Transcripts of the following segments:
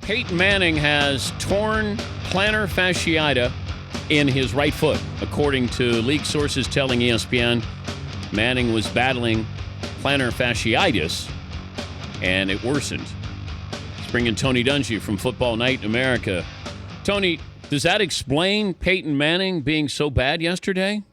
Peyton Manning has torn plantar fasciitis in his right foot. According to league sources telling ESPN, Manning was battling plantar fasciitis, and it worsened. Let's bring in Tony Dungy from Football Night in America. Tony, does that explain Peyton Manning being so bad yesterday?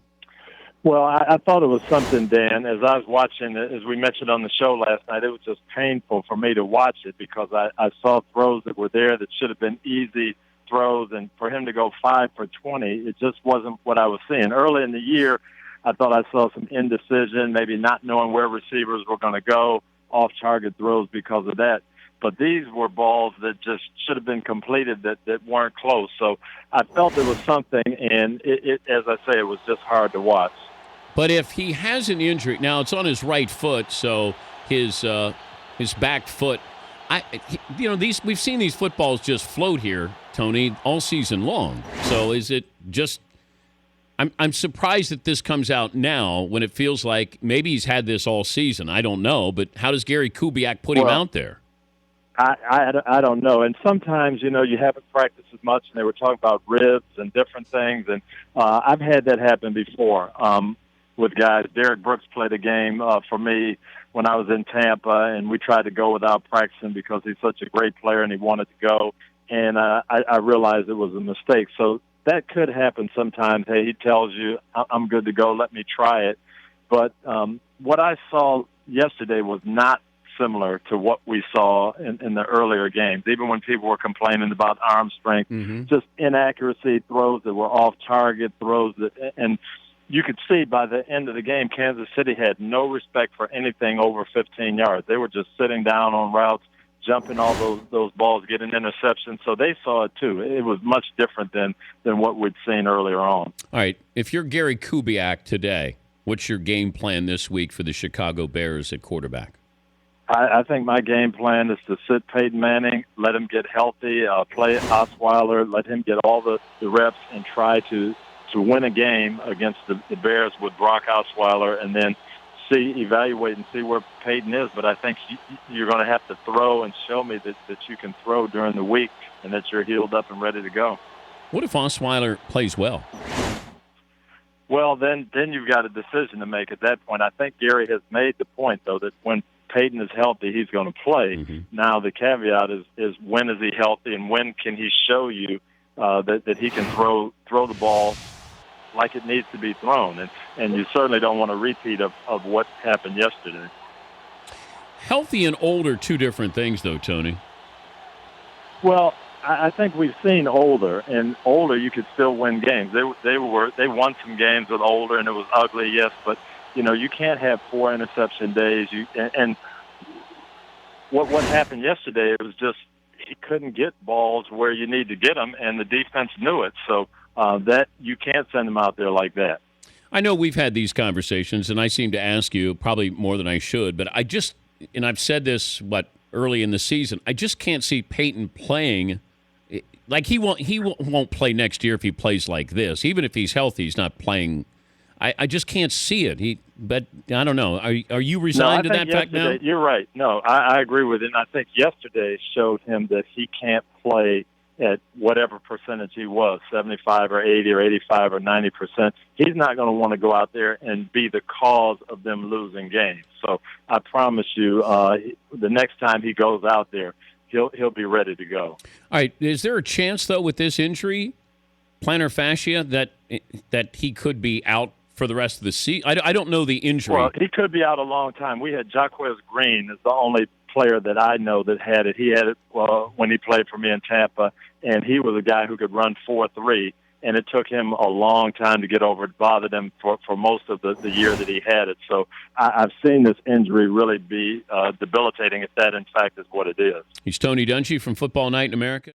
Well, I thought it was something, Dan. As I was watching, as we mentioned on the show last night, it was just painful for me to watch it because I saw throws that were there that should have been easy throws, and for him to go 5 for 20, it just wasn't what I was seeing. Early in the year, I thought I saw some indecision, maybe not knowing where receivers were going to go, off-target throws because of that. But these were balls that just should have been completed that weren't close. So I felt it was something, and it as I say, it was just hard to watch. But if he has an injury, now it's on his right foot, so his back foot. We've seen these footballs just float here, Tony, all season long. So is it just? I'm surprised that this comes out now when it feels like maybe he's had this all season. I don't know, but how does Gary Kubiak put him out there? I don't know. And sometimes, you haven't practiced as much, and they were talking about ribs and different things. And I've had that happen before with guys. Derek Brooks played a game for me when I was in Tampa, and we tried to go without practicing because he's such a great player and he wanted to go. And I realized it was a mistake. So that could happen sometimes. Hey, he tells you, I'm good to go, let me try it. But what I saw yesterday was not similar to what we saw in the earlier games, even when people were complaining about arm strength, just inaccuracy, throws that were off target, throws that, and you could see by the end of the game, Kansas City had no respect for anything over 15 yards. They were just sitting down on routes, jumping all those balls, getting interceptions. So they saw it too. It was much different than what we'd seen earlier on. All right, if you're Gary Kubiak today, what's your game plan this week for the Chicago Bears at quarterback? I think my game plan is to sit Peyton Manning, let him get healthy, play Osweiler, let him get all the reps, and try to win a game against the Bears with Brock Osweiler, and then evaluate and see where Peyton is. But I think you're going to have to throw and show me that you can throw during the week and that you're healed up and ready to go. What if Osweiler plays well? Well, then you've got a decision to make at that point. I think Gary has made the point, though, that when Peyton is healthy, he's going to play. Now, the caveat is when is he healthy and when can he show you that he can throw the ball like it needs to be thrown. And you certainly don't want a repeat of what happened yesterday. Healthy and old are two different things, though, Tony. Well, I think we've seen older, and older you could still win games. They won some games with older, and it was ugly, yes, but you can't have 4 interception days. And what happened yesterday, it was just he couldn't get balls where you need to get them, and the defense knew it. So that you can't send them out there like that. I know we've had these conversations, and I seem to ask you probably more than I should, but and I've said this early in the season, I just can't see Peyton playing like he won't play next year if he plays like this. Even if he's healthy, he's not playing. I just can't see it. But I don't know. Are you resigned to that fact now? You're right. No, I agree with it. And I think yesterday showed him that he can't play at whatever percentage he was, 75 or 80 or 85 or 90%. He's not going to want to go out there and be the cause of them losing games. So I promise you, the next time he goes out there, he'll be ready to go. All right. Is there a chance, though, with this injury, plantar fascia, that he could be out for the rest of the season? I don't know the injury. Well, he could be out a long time. We had Jaquez Green is the only player that I know that had it. He had it when he played for me in Tampa, and he was a guy who could run 4.3, and it took him a long time to get over it. Bothered him for most of the year that he had it. So I've seen this injury really be debilitating, if that, in fact, is what it is. He's Tony Dungy from Football Night in America.